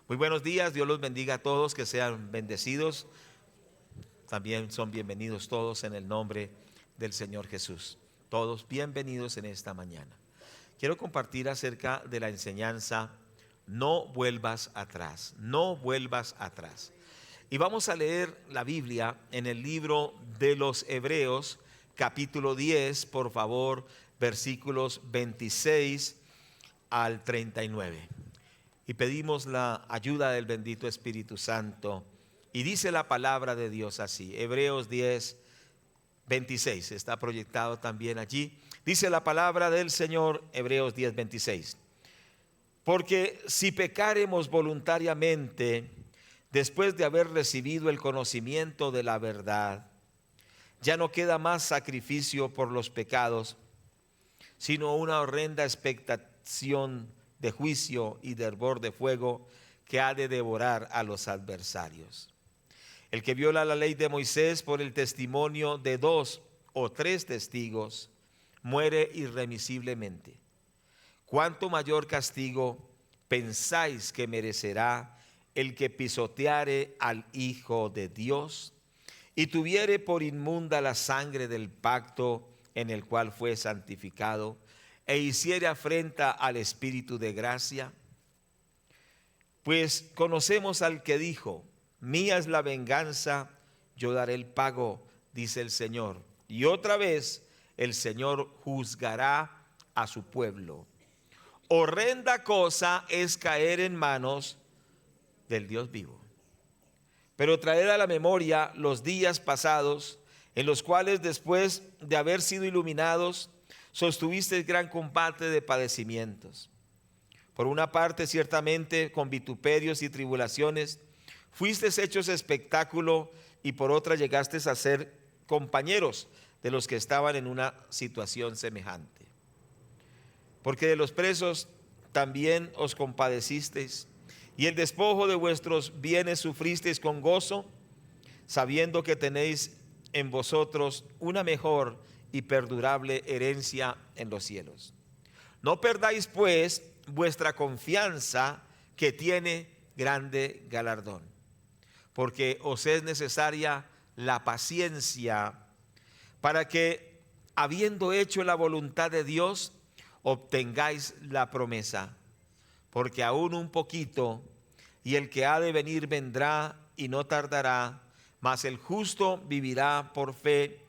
Muy buenos días, Dios los bendiga a todos, que sean bendecidos. También son bienvenidos todos en el nombre del Señor Jesús. Todos bienvenidos en esta mañana. Quiero compartir acerca de la enseñanza, no vuelvas atrás, no vuelvas atrás. Y vamos a leer la Biblia en el libro de los Hebreos, capítulo 10, por favor, versículos 26 al 39. Y pedimos la ayuda del bendito Espíritu Santo. Y dice la palabra de Dios así, Hebreos 10, 26, está proyectado también allí. Dice la palabra del Señor, Hebreos 10, 26. Porque si pecaremos voluntariamente, después de haber recibido el conocimiento de la verdad, ya no queda más sacrificio por los pecados, sino una horrenda expectación de juicio y de hervor de fuego que ha de devorar a los adversarios. El que viola la ley de Moisés por el testimonio de 2 o 3 testigos muere irremisiblemente. ¿Cuánto mayor castigo pensáis que merecerá el que pisoteare al Hijo de Dios y tuviere por inmunda la sangre del pacto en el cual fue santificado, e hiciere afrenta al Espíritu de gracia? Pues conocemos al que dijo: mía es la venganza, yo daré el pago, dice el Señor. Y otra vez el Señor juzgará a su pueblo. Horrenda cosa es caer en manos del Dios vivo. Pero traed a la memoria los días pasados, en los cuales después de haber sido iluminados, sostuvisteis gran combate de padecimientos. Por una parte, ciertamente, con vituperios y tribulaciones, fuisteis hechos espectáculo, y por otra llegasteis a ser compañeros de los que estaban en una situación semejante. Porque de los presos también os compadecisteis, y el despojo de vuestros bienes sufristeis con gozo, sabiendo que tenéis en vosotros una mejor y perdurable herencia en los cielos. No perdáis pues vuestra confianza, que tiene grande galardón, porque os es necesaria la paciencia, para que, habiendo hecho la voluntad de Dios, obtengáis la promesa. Porque aún un poquito, y el que ha de venir vendrá y no tardará, mas el justo vivirá por fe,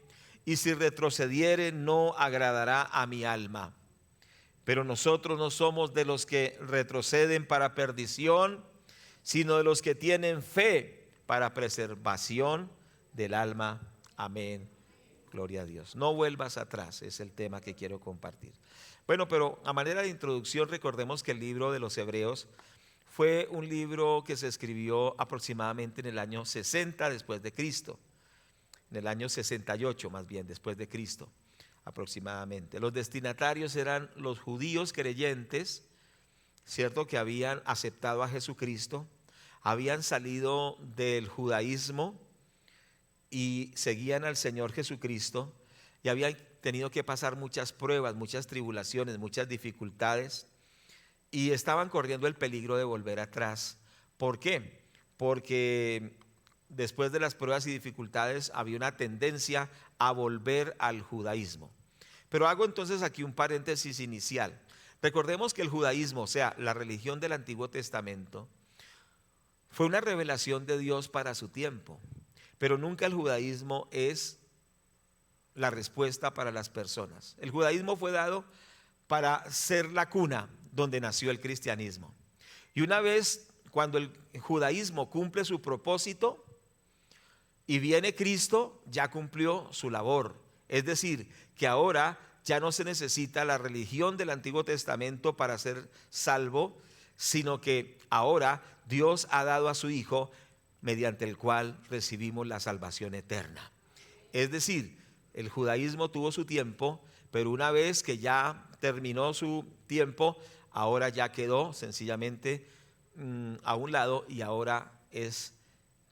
y si retrocediere no agradará a mi alma. Pero nosotros no somos de los que retroceden para perdición, sino de los que tienen fe para preservación del alma. Amén. Gloria a Dios. No vuelvas atrás, es el tema que quiero compartir. Bueno, pero a manera de introducción, recordemos que el libro de los Hebreos fue un libro que se escribió aproximadamente en el año 60 después de Cristo, en el año 68 más bien después de Cristo aproximadamente. Los destinatarios eran los judíos creyentes, cierto, que habían aceptado a Jesucristo, habían salido del judaísmo y seguían al Señor Jesucristo, y habían tenido que pasar muchas pruebas, muchas tribulaciones, muchas dificultades, y estaban corriendo el peligro de volver atrás. ¿Por qué? Porque después de las pruebas y dificultades había una tendencia a volver al judaísmo. Pero hago entonces aquí un paréntesis inicial. Recordemos que el judaísmo, o sea, la religión del Antiguo Testamento, fue una revelación de Dios para su tiempo, pero nunca el judaísmo es la respuesta para las personas. El judaísmo fue dado para ser la cuna donde nació el cristianismo. Y una vez, cuando el judaísmo cumple su propósito y viene Cristo, ya cumplió su labor. Es decir, que ahora ya no se necesita la religión del Antiguo Testamento para ser salvo, sino que ahora Dios ha dado a su Hijo, mediante el cual recibimos la salvación eterna. Es decir, el judaísmo tuvo su tiempo, pero una vez que ya terminó su tiempo, ahora ya quedó sencillamente a un lado, y ahora es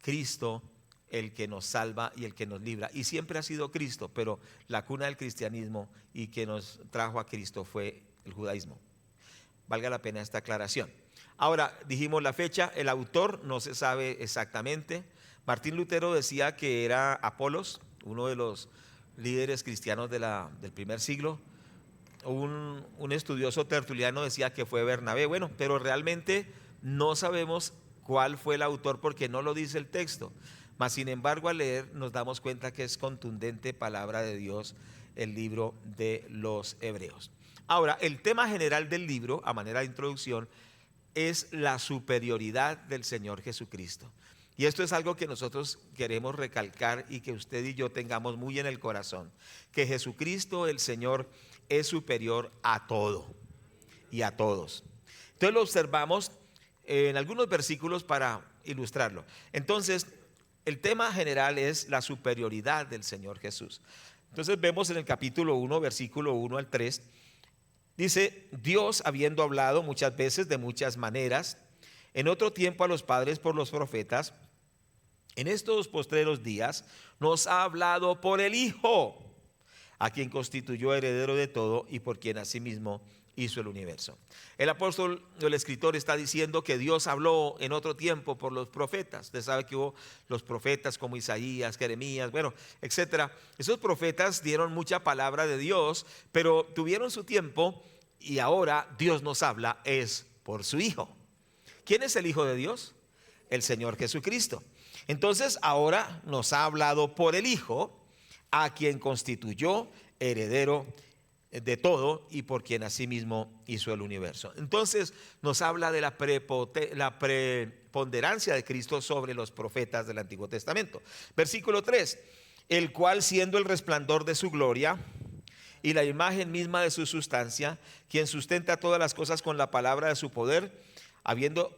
Cristo el que nos salva y el que nos libra. Y siempre ha sido Cristo, pero la cuna del cristianismo y que nos trajo a Cristo fue el judaísmo. Valga la pena esta aclaración. Ahora, dijimos la fecha, el autor no se sabe exactamente. Martín Lutero decía que era Apolos, uno de los líderes cristianos del primer siglo. Un estudioso tertuliano decía que fue Bernabé. Bueno, pero realmente no sabemos cuál fue el autor porque no lo dice el texto. Mas sin embargo, al leer nos damos cuenta que es contundente palabra de Dios el libro de los Hebreos. Ahora, el tema general del libro, a manera de introducción, es la superioridad del Señor Jesucristo. Y esto es algo que nosotros queremos recalcar y que usted y yo tengamos muy en el corazón, que Jesucristo el Señor es superior a todo y a todos. Entonces lo observamos en algunos versículos para ilustrarlo. Entonces, el tema general es la superioridad del Señor Jesús. Entonces vemos en el capítulo 1, versículo 1 al 3, dice: Dios, habiendo hablado muchas veces de muchas maneras, en otro tiempo a los padres por los profetas, en estos postreros días nos ha hablado por el Hijo, a quien constituyó heredero de todo y por quien asimismo hizo el universo. El apóstol, el escritor, está diciendo que Dios habló en otro tiempo por los profetas. Usted sabe que hubo los profetas como Isaías, Jeremías, bueno, etcétera. Esos profetas dieron mucha palabra de Dios, pero tuvieron su tiempo y ahora Dios nos habla es por su Hijo. ¿Quién es el Hijo de Dios? El Señor Jesucristo. Entonces ahora nos ha hablado por el Hijo, a quien constituyó heredero de todo y por quien asimismo hizo el universo. Entonces nos habla de la preponderancia de Cristo sobre los profetas del Antiguo Testamento. Versículo 3: el cual, siendo el resplandor de su gloria y la imagen misma de su sustancia, quien sustenta todas las cosas con la palabra de su poder, habiendo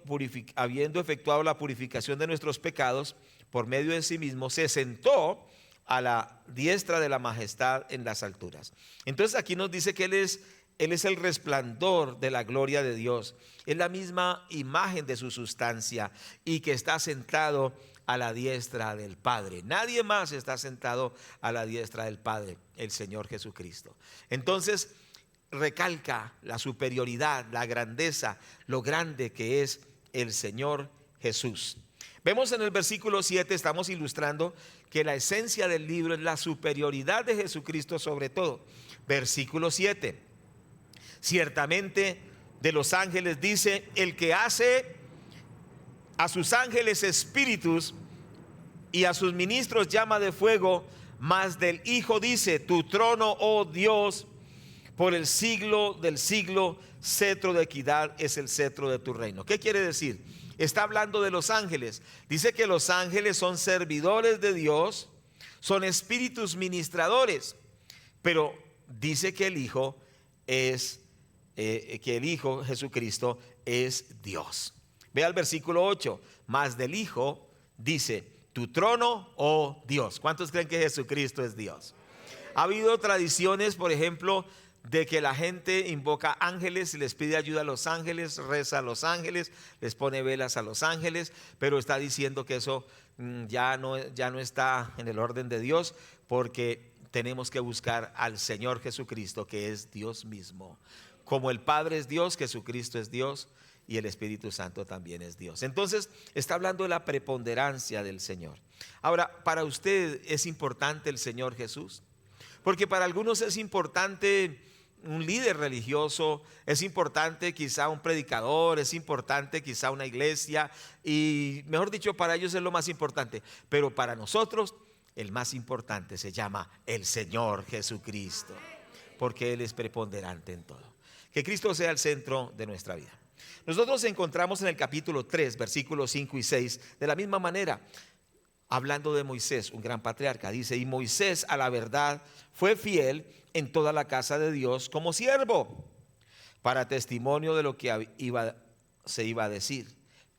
efectuado la purificación de nuestros pecados por medio de sí mismo, se sentó a la diestra de la majestad en las alturas. Entonces aquí nos dice que Él es el resplandor de la gloria de Dios, es la misma imagen de su sustancia y que está sentado a la diestra del Padre. Nadie más está sentado a la diestra del Padre, el Señor Jesucristo. Entonces recalca la superioridad, la grandeza, lo grande que es el Señor Jesús. Vemos en el versículo 7, estamos ilustrando que la esencia del libro es la superioridad de Jesucristo sobre todo. Versículo 7: ciertamente de los ángeles dice: el que hace a sus ángeles espíritus y a sus ministros llama de fuego, mas del Hijo dice: tu trono, oh Dios, por el siglo del siglo, cetro de equidad es el cetro de tu reino. ¿Qué quiere decir? Está hablando de los ángeles. Dice que los ángeles son servidores de Dios, son espíritus ministradores, pero dice que el Hijo Jesucristo es Dios. Vea el versículo 8: mas del Hijo dice: tu trono, oh Dios. ¿Cuántos creen que Jesucristo es Dios? Ha habido tradiciones, por ejemplo, de que la gente invoca ángeles y les pide ayuda a los ángeles, reza a los ángeles, les pone velas a los ángeles, pero está diciendo que eso ya no está en el orden de Dios, porque tenemos que buscar al Señor Jesucristo, que es Dios mismo. Como el Padre es Dios, Jesucristo es Dios y el Espíritu Santo también es Dios. Entonces está hablando de la preponderancia del Señor. Ahora, para usted es importante el Señor Jesús, porque para algunos es importante un líder religioso, es importante quizá un predicador, es importante quizá una iglesia, y mejor dicho, para ellos es lo más importante, pero para nosotros el más importante se llama el Señor Jesucristo, porque Él es preponderante en todo. Que Cristo sea el centro de nuestra vida. Nosotros encontramos en el capítulo 3, versículos 5 y 6, de la misma manera, hablando de Moisés, un gran patriarca. Dice: y Moisés a la verdad fue fiel en toda la casa de Dios como siervo, para testimonio de lo que se iba a decir.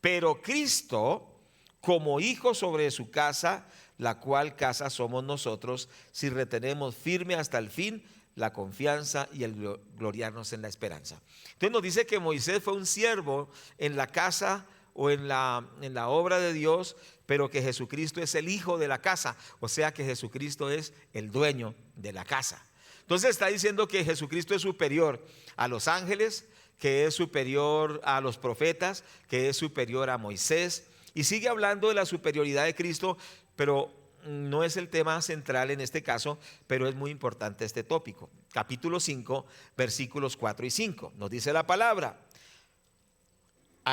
Pero Cristo como hijo sobre su casa, la cual casa somos nosotros, si retenemos firme hasta el fin la confianza y el gloriarnos en la esperanza. Entonces nos dice que Moisés fue un siervo en la casa o en la obra de Dios, pero que Jesucristo es el hijo de la casa, o sea que Jesucristo es el dueño de la casa. Entonces está diciendo que Jesucristo es superior a los ángeles, que es superior a los profetas, que es superior a Moisés, y sigue hablando de la superioridad de Cristo, pero no es el tema central en este caso, pero es muy importante este tópico. Capítulo 5, versículos 4 y 5. Nos dice la palabra: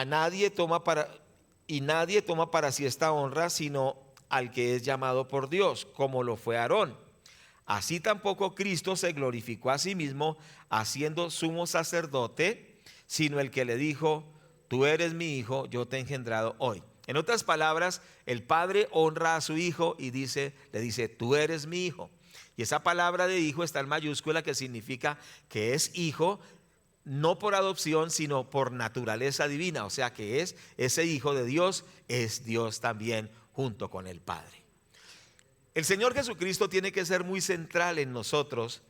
nadie toma para sí esta honra, sino al que es llamado por Dios, como lo fue Aarón. Así tampoco Cristo se glorificó a sí mismo, haciendo sumo sacerdote, sino el que le dijo: tú eres mi hijo, yo te he engendrado hoy. En otras palabras, el Padre honra a su Hijo y le dice: tú eres mi hijo. Y esa palabra de hijo está en mayúscula, que significa que es hijo, no por adopción, sino por naturaleza divina. O sea que es ese hijo de Dios, es Dios también junto con el Padre. El Señor Jesucristo tiene que ser muy central en nosotros,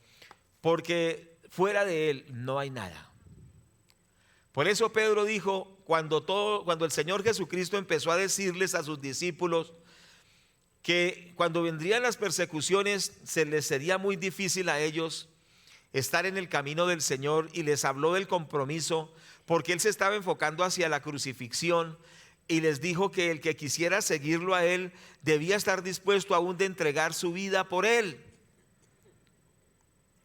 porque fuera de Él no hay nada. Por eso Pedro dijo, cuando el Señor Jesucristo empezó a decirles a sus discípulos que cuando vendrían las persecuciones se les sería muy difícil a ellos estar en el camino del Señor, y les habló del compromiso, porque Él se estaba enfocando hacia la crucifixión, y les dijo que el que quisiera seguirlo a Él debía estar dispuesto aún de entregar su vida por Él.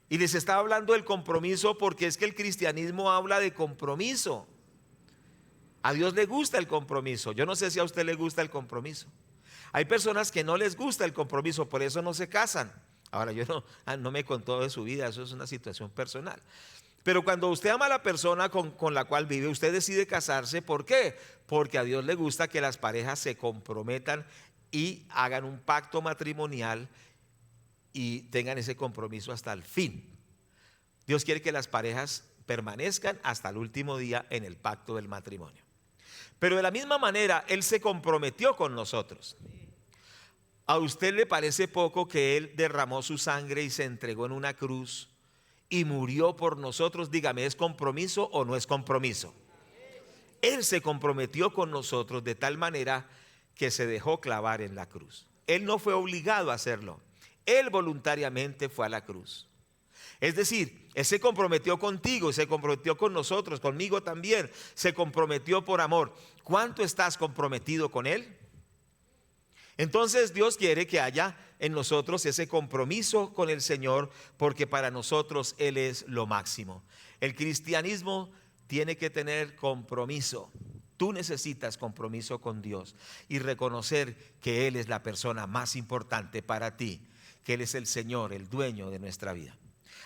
Y les estaba hablando del compromiso, porque es que el cristianismo habla de compromiso. A Dios le gusta el compromiso. Yo no sé si a usted le gusta el compromiso. Hay personas que no les gusta el compromiso, por eso no se casan. Ahora, yo no me contó de su vida, eso es una situación personal. Pero cuando usted ama a la persona con la cual vive, usted decide casarse. ¿Por qué? Porque a Dios le gusta que las parejas se comprometan y hagan un pacto matrimonial y tengan ese compromiso hasta el fin. Dios quiere que las parejas permanezcan hasta el último día en el pacto del matrimonio. Pero de la misma manera, Él se comprometió con nosotros. ¿A usted le parece poco que Él derramó su sangre y se entregó en una cruz y murió por nosotros? Dígame, ¿es compromiso o no es compromiso? Él se comprometió con nosotros de tal manera que se dejó clavar en la cruz. Él no fue obligado a hacerlo. Él voluntariamente fue a la cruz. Es decir, Él se comprometió contigo, se comprometió con nosotros, conmigo también. Se comprometió por amor. ¿Cuánto estás comprometido con Él? Entonces Dios quiere que haya en nosotros ese compromiso con el Señor, porque para nosotros Él es lo máximo. El cristianismo tiene que tener compromiso. Tú necesitas compromiso con Dios y reconocer que Él es la persona más importante para ti, que Él es el Señor, el dueño de nuestra vida.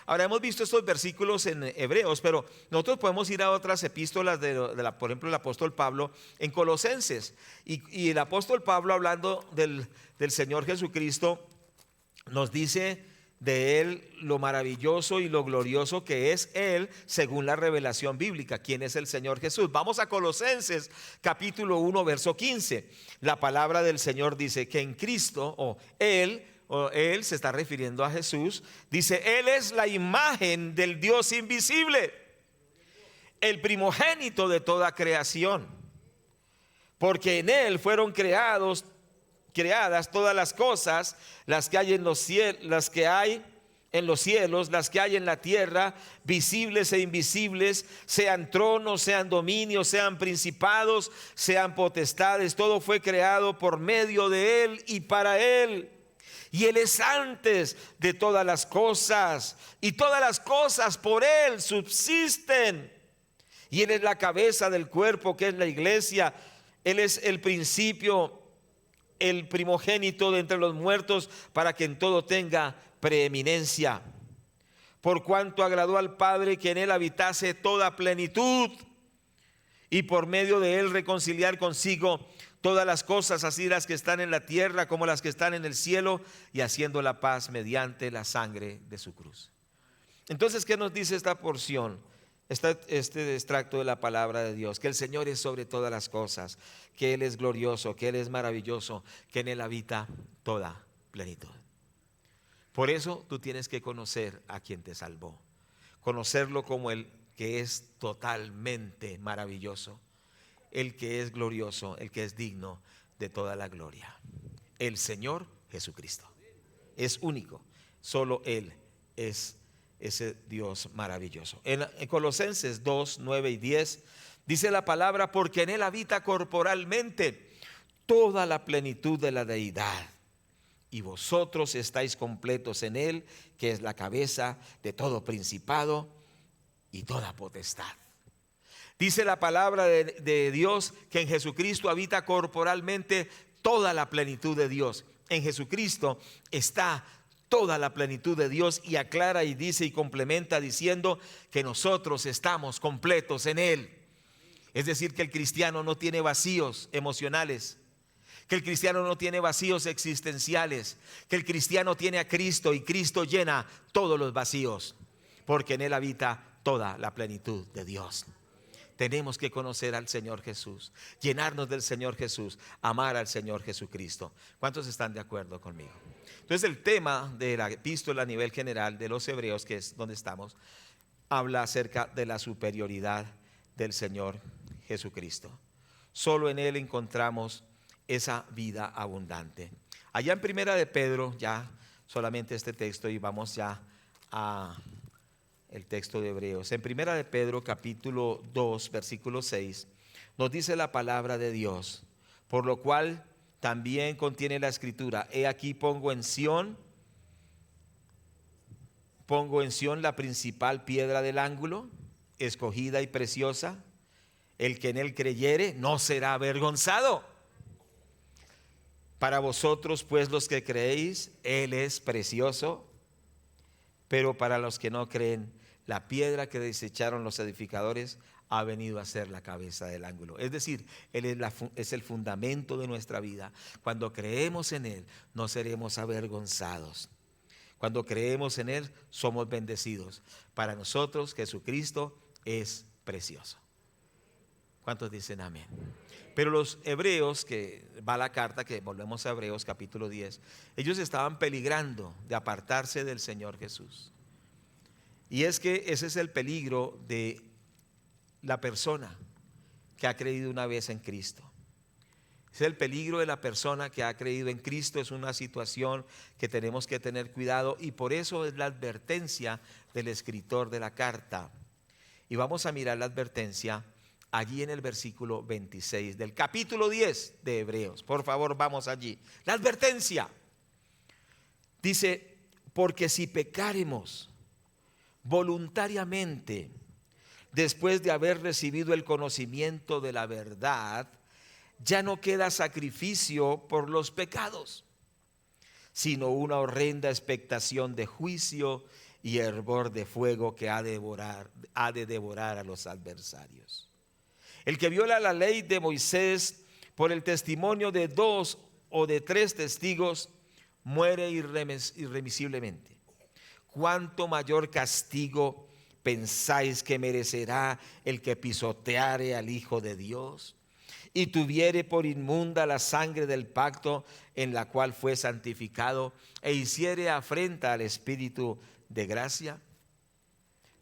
Ahora, hemos visto estos versículos en Hebreos, pero nosotros podemos ir a otras epístolas por ejemplo, el apóstol Pablo en Colosenses. Y el apóstol Pablo, hablando del Señor Jesucristo, nos dice de Él lo maravilloso y lo glorioso que es Él según la revelación bíblica. ¿Quién es el Señor Jesús? Vamos a Colosenses capítulo 1, verso 15. La palabra del Señor dice que en Cristo, o Él se está refiriendo a Jesús, dice: Él es la imagen del Dios invisible, el primogénito de toda creación, porque en Él fueron creadas todas las cosas, las que hay en los cielos, las que hay en la tierra, visibles e invisibles, sean tronos, sean dominios, sean principados, sean potestades. Todo fue creado por medio de Él y para Él. Y Él es antes de todas las cosas, y todas las cosas por Él subsisten. Y Él es la cabeza del cuerpo, que es la iglesia. Él es el principio, el primogénito de entre los muertos, para que en todo tenga preeminencia. Por cuanto agradó al Padre que en Él habitase toda plenitud, y por medio de Él reconciliar consigo todas las cosas, así las que están en la tierra como las que están en el cielo, y haciendo la paz mediante la sangre de su cruz. Entonces, ¿qué nos dice esta porción? Este extracto de la palabra de Dios: que el Señor es sobre todas las cosas, que Él es glorioso, que Él es maravilloso, que en Él habita toda plenitud. Por eso tú tienes que conocer a quien te salvó, conocerlo como el que es totalmente maravilloso, el que es glorioso, el que es digno de toda la gloria. El Señor Jesucristo es único, solo Él es ese Dios maravilloso. En Colosenses 2, 9 y 10 dice la palabra: porque en él habita corporalmente toda la plenitud de la deidad, y vosotros estáis completos en él, que es la cabeza de todo principado y toda potestad. Dice la palabra de Dios que en Jesucristo habita corporalmente toda la plenitud de Dios. En Jesucristo está toda la plenitud de Dios, y aclara y dice y complementa diciendo que nosotros estamos completos en él. Es decir, que el cristiano no tiene vacíos emocionales, que el cristiano no tiene vacíos existenciales, que el cristiano tiene a Cristo y Cristo llena todos los vacíos, porque en él habita toda la plenitud de Dios. Tenemos que conocer al Señor Jesús, llenarnos del Señor Jesús, amar al Señor Jesucristo. ¿Cuántos están de acuerdo conmigo? Entonces, el tema de la epístola a nivel general de los Hebreos, que es donde estamos, habla acerca de la superioridad del Señor Jesucristo. Solo en él encontramos esa vida abundante. Allá en Primera de Pedro, ya solamente este texto, y vamos ya a el texto de Hebreos. En Primera de Pedro capítulo 2 versículo 6 nos dice la palabra de Dios: por lo cual también contiene la escritura: he aquí pongo en Sión la principal piedra del ángulo, escogida y preciosa. El que en él creyere no será avergonzado. Para vosotros pues los que creéis, él es precioso, pero para los que no creen, la piedra que desecharon los edificadores ha venido a ser la cabeza del ángulo. Es decir, él es el fundamento de nuestra vida. Cuando creemos en él, no seremos avergonzados. Cuando creemos en él, somos bendecidos. Para nosotros, Jesucristo es precioso. ¿Cuántos dicen amén? Pero los hebreos, que va la carta, que volvemos a Hebreos capítulo 10, ellos estaban peligrando de apartarse del Señor Jesús. Y es que ese es el peligro de la persona que ha creído una vez en Cristo. Es el peligro de la persona que ha creído en Cristo. Es una situación que tenemos que tener cuidado, y por eso es la advertencia del escritor de la carta. Y vamos a mirar la advertencia allí en el versículo 26 del capítulo 10 de Hebreos. Por favor, vamos allí. La advertencia dice: porque si pecáremos voluntariamente después de haber recibido el conocimiento de la verdad, ya no queda sacrificio por los pecados, sino una horrenda expectación de juicio y hervor de fuego que ha de devorar a los adversarios. El que viola la ley de Moisés por el testimonio de 2 o de 3 testigos muere irremisiblemente. ¿Cuánto mayor castigo pensáis que merecerá el que pisoteare al Hijo de Dios y tuviere por inmunda la sangre del pacto en la cual fue santificado, e hiciere afrenta al Espíritu de gracia?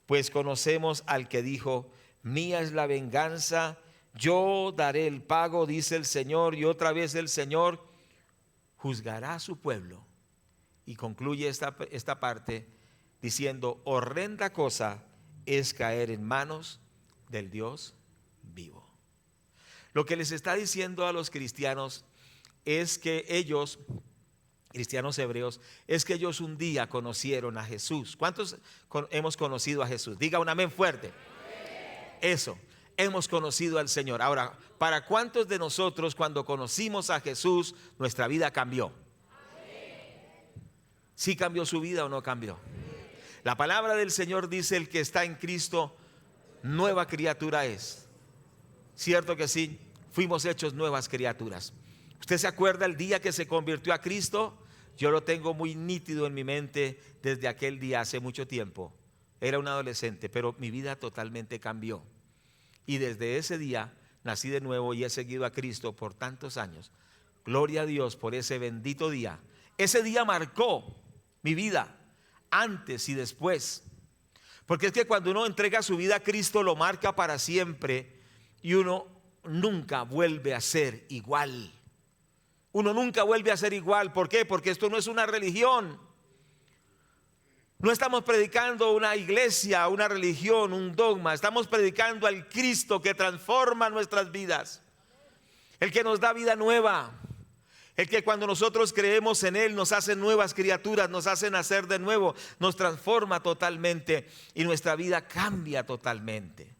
Pues conocemos al que dijo: mía es la venganza, yo daré el pago, dice el Señor. Y otra vez el Señor juzgará a su pueblo. Y concluye esta parte diciendo: horrenda cosa es caer en manos del Dios vivo. Lo que les está diciendo a los cristianos es que ellos, cristianos hebreos, es que ellos un día conocieron a Jesús. ¿Cuántos hemos conocido a Jesús? Diga un amén fuerte. Eso, hemos conocido al Señor. Ahora, ¿para cuántos de nosotros cuando conocimos a Jesús nuestra vida cambió? ¿Sí cambió su vida o no cambió? La palabra del Señor dice: el que está en Cristo, nueva criatura es. ¿Cierto que sí? Fuimos hechos nuevas criaturas. ¿Usted se acuerda el día que se convirtió a Cristo? Yo lo tengo muy nítido en mi mente desde aquel día, hace mucho tiempo. Era un adolescente, pero mi vida totalmente cambió. Y desde ese día nací de nuevo y he seguido a Cristo por tantos años. Gloria a Dios por ese bendito día. Ese día marcó mi vida, antes y después. Porque es que cuando uno entrega su vida a Cristo, lo marca para siempre, y uno nunca vuelve a ser igual. Uno nunca vuelve a ser igual. ¿Por qué? Porque esto no es una religión. No estamos predicando una iglesia, una religión, un dogma. Estamos predicando al Cristo que transforma nuestras vidas. El que nos da vida nueva. El que cuando nosotros creemos en Él nos hace nuevas criaturas, nos hace nacer de nuevo, nos transforma totalmente y nuestra vida cambia totalmente.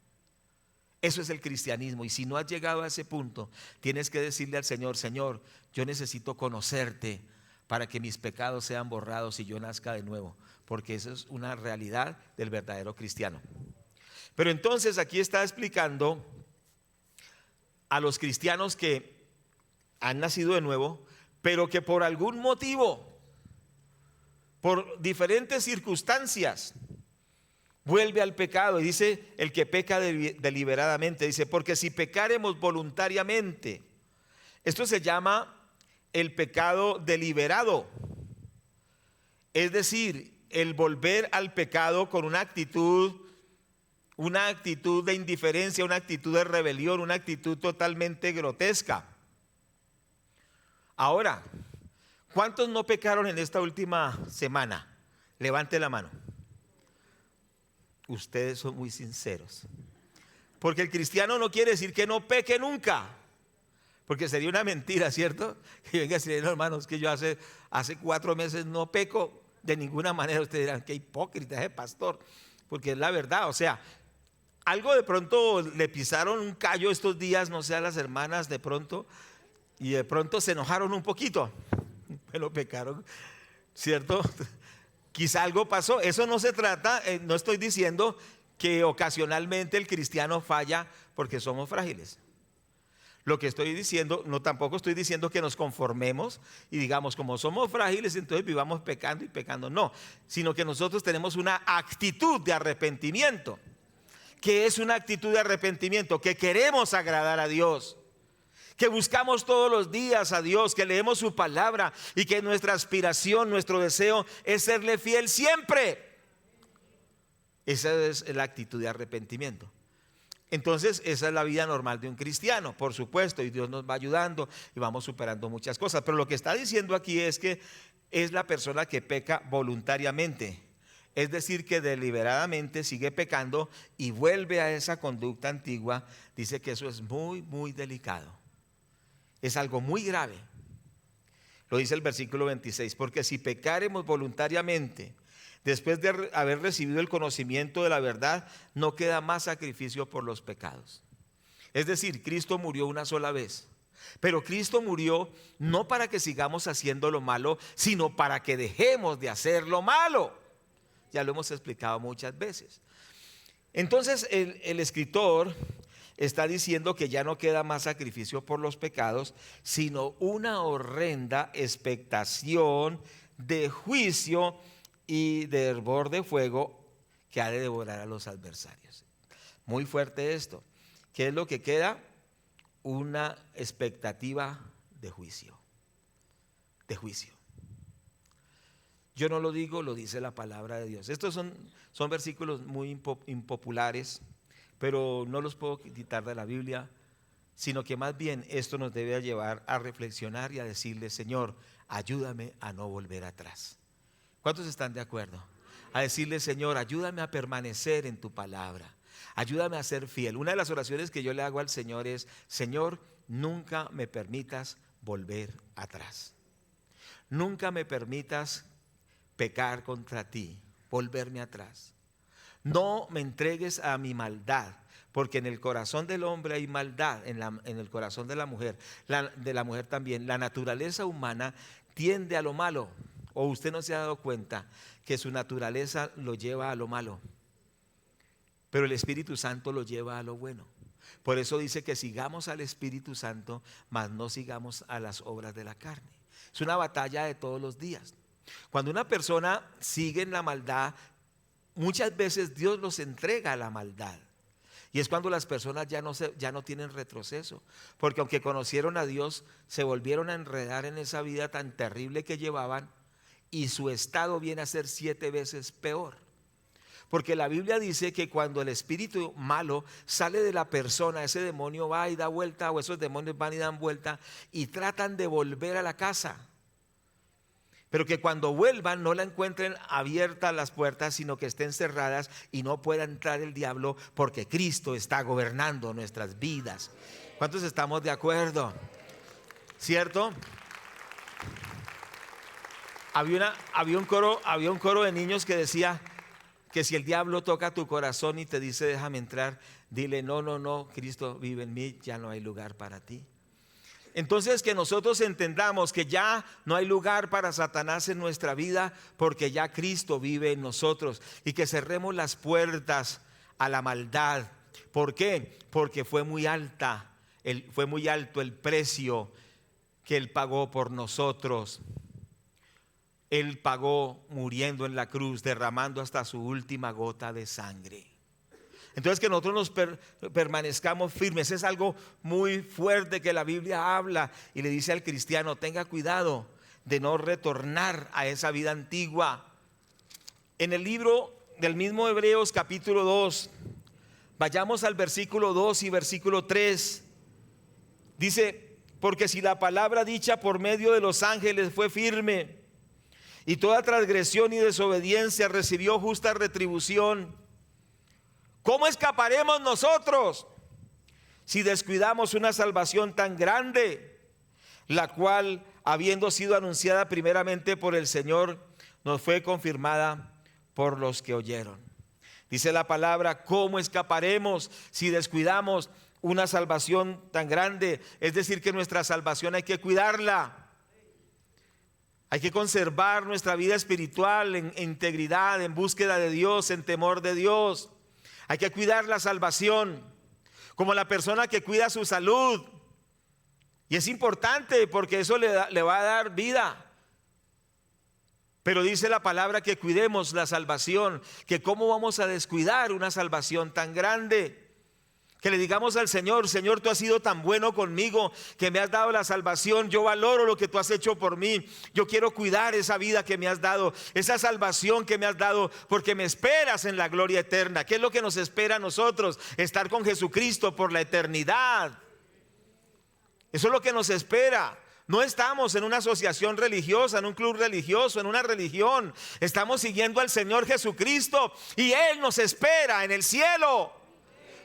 Eso es el cristianismo. Y si no has llegado a ese punto, tienes que decirle al Señor: Señor, yo necesito conocerte para que mis pecados sean borrados y yo nazca de nuevo. Porque eso es una realidad del verdadero cristiano. Pero entonces aquí está explicando a los cristianos que han nacido de nuevo, pero que por algún motivo, por diferentes circunstancias, vuelve al pecado. Y dice: el que peca deliberadamente. Dice: porque si pecáremos voluntariamente. Esto se llama el pecado deliberado. Es decir, el volver al pecado con una actitud de indiferencia, una actitud de rebelión, una actitud totalmente grotesca. Ahora, ¿cuántos no pecaron en esta última semana? Levante la mano. Ustedes son muy sinceros. Porque el cristiano no quiere decir que no peque nunca. Porque sería una mentira, ¿cierto? Que venga a decir: no, hermanos, que yo hace 4 meses no peco de ninguna manera. Ustedes dirán: qué hipócrita es el pastor. Porque es la verdad. O sea, algo de pronto le pisaron un callo estos días, no sé, a las hermanas de pronto. Y de pronto se enojaron un poquito, pero pecaron, ¿cierto? Quizá algo pasó. Eso no se trata, no estoy diciendo que ocasionalmente el cristiano falla porque somos frágiles. Lo que estoy diciendo, no, tampoco estoy diciendo que nos conformemos y digamos: como somos frágiles, entonces vivamos pecando y pecando. No, sino que nosotros tenemos una actitud de arrepentimiento. ¿Qué es una actitud de arrepentimiento? Que queremos agradar a Dios, que buscamos todos los días a Dios, que leemos su palabra y que nuestra aspiración, nuestro deseo es serle fiel siempre. Esa es la actitud de arrepentimiento. Entonces, esa es la vida normal de un cristiano, por supuesto, y Dios nos va ayudando y vamos superando muchas cosas. Pero lo que está diciendo aquí es que es la persona que peca voluntariamente. Es decir, que deliberadamente sigue pecando y vuelve a esa conducta antigua. Dice que eso es muy, muy delicado. Es algo muy grave. Lo dice el versículo 26: porque si pecáremos voluntariamente, después de haber recibido el conocimiento de la verdad, no queda más sacrificio por los pecados. Es decir, Cristo murió una sola vez. Pero Cristo murió no para que sigamos haciendo lo malo, sino para que dejemos de hacer lo malo. Ya lo hemos explicado muchas veces. Entonces el escritor está diciendo que ya no queda más sacrificio por los pecados, sino una horrenda expectación de juicio y de hervor de fuego que ha de devorar a los adversarios. Muy fuerte esto. ¿Qué es lo que queda? Una expectativa de juicio. De juicio. Yo no lo digo, lo dice la palabra de Dios. Estos son versículos muy impopulares, pero no los puedo quitar de la Biblia, sino que más bien esto nos debe llevar a reflexionar y a decirle: Señor, ayúdame a no volver atrás. ¿Cuántos están de acuerdo? A decirle: Señor, ayúdame a permanecer en tu palabra, ayúdame a ser fiel. Una de las oraciones que yo le hago al Señor es: Señor, nunca me permitas volver atrás. Nunca me permitas pecar contra ti, volverme atrás. No me entregues a mi maldad, porque en el corazón del hombre hay maldad, en el corazón de la mujer también. La naturaleza humana tiende a lo malo. ¿O usted no se ha dado cuenta que su naturaleza lo lleva a lo malo? Pero el Espíritu Santo lo lleva a lo bueno. Por eso dice que sigamos al Espíritu Santo, mas no sigamos a las obras de la carne. Es una batalla de todos los días. Cuando una persona sigue en la maldad, muchas veces Dios los entrega a la maldad. Y es cuando las personas ya no tienen retroceso, porque aunque conocieron a Dios, se volvieron a enredar en esa vida tan terrible que llevaban, y su estado viene a ser 7 veces peor. Porque la Biblia dice que cuando el espíritu malo sale de la persona, ese demonio va y da vuelta, o esos demonios van y dan vuelta y tratan de volver a la casa. pero que cuando vuelvan no la encuentren abiertas las puertas, sino que estén cerradas y no pueda entrar el diablo, porque Cristo está gobernando nuestras vidas. ¿Cuántos estamos de acuerdo? ¿Cierto? Había un coro de niños que decía que si el diablo toca tu corazón y te dice déjame entrar, dile no, Cristo vive en mí, ya no hay lugar para ti. Entonces, que nosotros entendamos que ya no hay lugar para Satanás en nuestra vida, porque ya Cristo vive en nosotros, y que cerremos las puertas a la maldad. ¿Por qué? Porque fue muy alto el precio que Él pagó por nosotros. Él pagó muriendo en la cruz, derramando hasta su última gota de sangre. Entonces, que nosotros nos permanezcamos firmes es algo muy fuerte que la Biblia habla y le dice al cristiano: tenga cuidado de no retornar a esa vida antigua. En el libro del mismo Hebreos capítulo 2, vayamos al versículo 2 y versículo 3. Dice: porque si la palabra dicha por medio de los ángeles fue firme, y toda transgresión y desobediencia recibió justa retribución, ¿cómo escaparemos nosotros si descuidamos una salvación tan grande, la cual, habiendo sido anunciada primeramente por el Señor, nos fue confirmada por los que oyeron? Dice la palabra: ¿cómo escaparemos si descuidamos una salvación tan grande? Es decir, que nuestra salvación hay que cuidarla. Hay que conservar nuestra vida espiritual en integridad, en búsqueda de Dios, en temor de Dios. Hay que cuidar la salvación, como la persona que cuida su salud. Y es importante porque eso le va a dar vida. Pero dice la palabra que cuidemos la salvación, que cómo vamos a descuidar una salvación tan grande. Que le digamos al Señor: Señor, tú has sido tan bueno conmigo, que me has dado la salvación. Yo valoro lo que tú has hecho por mí. Yo quiero cuidar esa vida que me has dado, esa salvación que me has dado, porque me esperas en la gloria eterna. ¿Qué es lo que nos espera a nosotros? Estar con Jesucristo por la eternidad. Eso es lo que nos espera. No estamos en una asociación religiosa, en un club religioso, en una religión. Estamos siguiendo al Señor Jesucristo, y Él nos espera en el cielo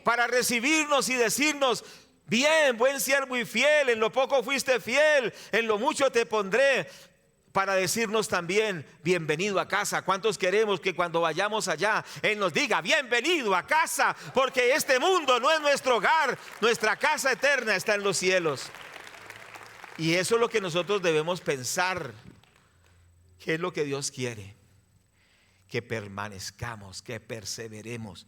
para recibirnos y decirnos: bien, buen siervo y fiel, en lo poco fuiste fiel, en lo mucho te pondré. Para decirnos también: bienvenido a casa. ¿Cuántos queremos que cuando vayamos allá Él nos diga: bienvenido a casa? Porque este mundo no es nuestro hogar, nuestra casa eterna está en los cielos. Y eso es lo que nosotros debemos pensar. ¿Qué es lo que Dios quiere? Que permanezcamos, que perseveremos.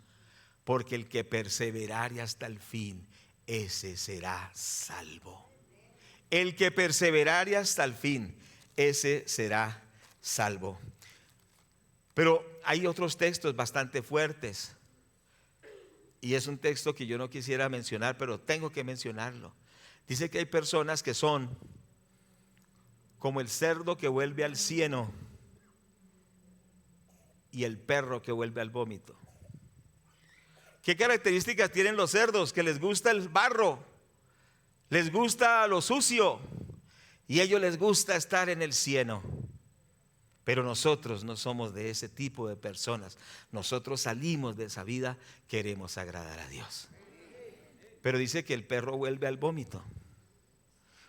Porque el que perseverare hasta el fin, ese será salvo. El que perseverare hasta el fin, ese será salvo. Pero hay otros textos bastante fuertes, y es un texto que yo no quisiera mencionar, pero tengo que mencionarlo. Dice que hay personas que son como el cerdo que vuelve al cieno y el perro que vuelve al vómito. ¿Qué características tienen los cerdos? Que les gusta el barro, les gusta lo sucio, y a ellos les gusta estar en el cieno. Pero nosotros no somos de ese tipo de personas. Nosotros salimos de esa vida, queremos agradar a Dios. Pero dice que el perro vuelve al vómito.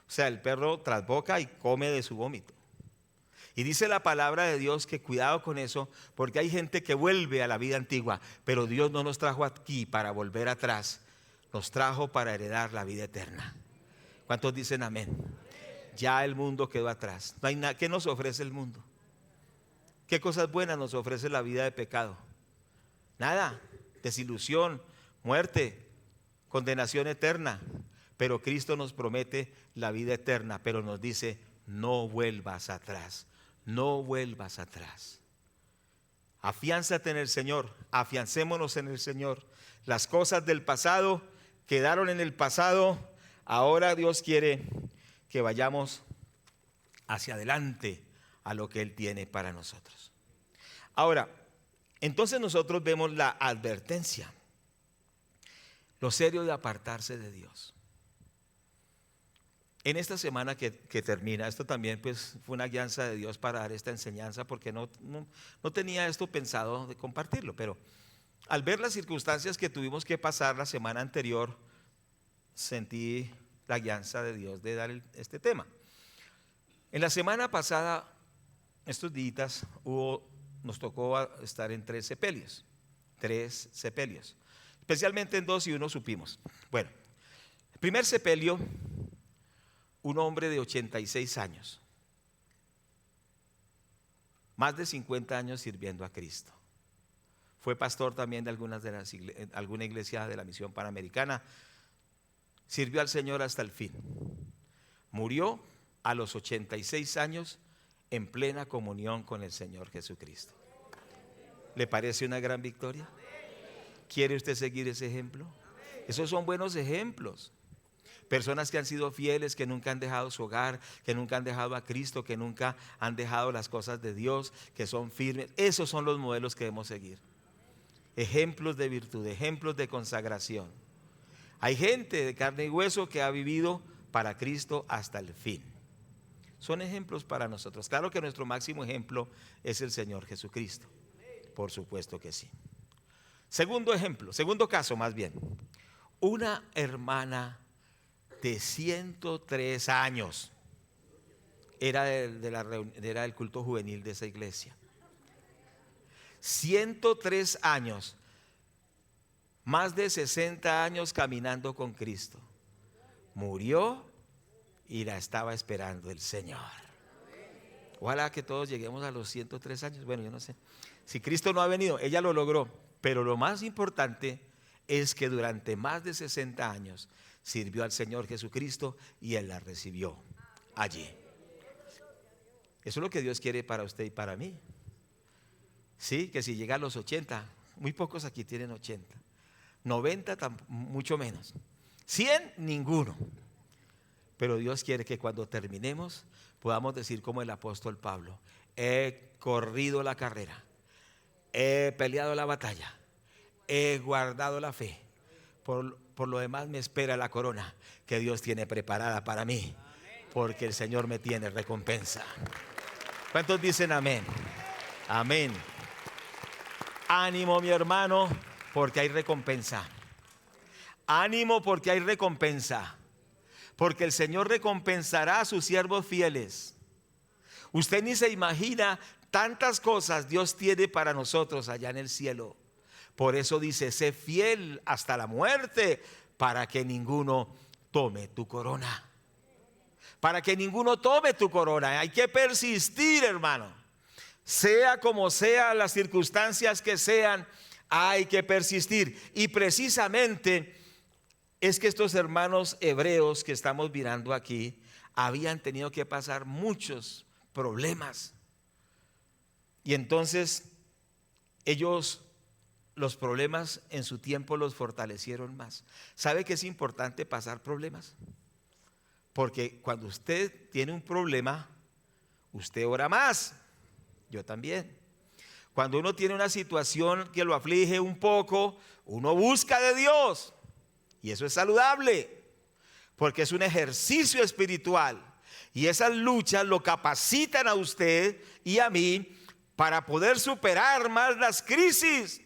O sea, el perro trasboca y come de su vómito. Y dice la palabra de Dios que cuidado con eso, porque hay gente que vuelve a la vida antigua, pero Dios no nos trajo aquí para volver atrás, nos trajo para heredar la vida eterna. ¿Cuántos dicen amén? Ya el mundo quedó atrás. No hay nada. ¿Qué nos ofrece el mundo? ¿Qué cosas buenas nos ofrece la vida de pecado? Nada. Desilusión, muerte, condenación eterna. Pero Cristo nos promete la vida eterna, pero nos dice: no vuelvas atrás. No vuelvas atrás. Afiánzate en el Señor, afiancémonos en el Señor. Las cosas del pasado quedaron en el pasado. Ahora Dios quiere que vayamos hacia adelante a lo que Él tiene para nosotros. Ahora, entonces nosotros vemos la advertencia, lo serio de apartarse de Dios. En esta semana que termina, esto también pues fue una guianza de Dios para dar esta enseñanza, porque no tenía esto pensado de compartirlo, pero al ver las circunstancias que tuvimos que pasar la semana anterior, sentí la guianza de Dios de dar este tema. En la semana pasada, estos días, nos tocó estar en 3 sepelios, especialmente en 2 y 1 supimos. Bueno, el primer sepelio, un hombre de 86 años, más de 50 años sirviendo a Cristo. Fue pastor también de alguna iglesia de la Misión Panamericana. Sirvió al Señor hasta el fin. Murió a los 86 años en plena comunión con el Señor Jesucristo. ¿Le parece una gran victoria? ¿Quiere usted seguir ese ejemplo? Esos son buenos ejemplos. Personas que han sido fieles, que nunca han dejado su hogar, que nunca han dejado a Cristo, que nunca han dejado las cosas de Dios, que son firmes. Esos son los modelos que debemos seguir. Ejemplos de virtud, ejemplos de consagración. Hay gente de carne y hueso que ha vivido para Cristo hasta el fin. Son ejemplos para nosotros. Claro que nuestro máximo ejemplo es el Señor Jesucristo. Por supuesto que sí. Segundo caso más bien. Una hermana de 103 años. Era del culto juvenil de esa iglesia. 103 años. Más de 60 años caminando con Cristo. Murió y la estaba esperando el Señor. Ojalá que todos lleguemos a los 103 años. Bueno, yo no sé. Si Cristo no ha venido, ella lo logró. Pero lo más importante es que durante más de 60 años sirvió al Señor Jesucristo y Él la recibió allí. Eso es lo que Dios quiere para usted y para mí. Sí, que si llega a los 80, muy pocos aquí tienen 80, 90 mucho menos, 100 ninguno. Pero Dios quiere que cuando terminemos podamos decir como el apóstol Pablo: he corrido la carrera, he peleado la batalla, he guardado la fe. Por lo demás me espera la corona que Dios tiene preparada para mí, porque el Señor me tiene recompensa. ¿Cuántos dicen amén? Amén. Ánimo, mi hermano, porque hay recompensa. Ánimo, porque hay recompensa. Porque el Señor recompensará a sus siervos fieles. Usted ni se imagina tantas cosas Dios tiene para nosotros allá en el cielo. Por eso dice: sé fiel hasta la muerte, para que ninguno tome tu corona. Para que ninguno tome tu corona. Hay que persistir, hermano. Sea como sean las circunstancias que sean, hay que persistir. Y precisamente es que estos hermanos hebreos que estamos mirando aquí habían tenido que pasar muchos problemas. Y entonces ellos, los problemas en su tiempo los fortalecieron más. ¿Sabe que es importante pasar problemas? Porque cuando usted tiene un problema, usted ora más. Yo también. Cuando uno tiene una situación que lo aflige un poco, uno busca de Dios. Y eso es saludable, porque es un ejercicio espiritual. Y esas luchas lo capacitan a usted y a mí para poder superar más las crisis,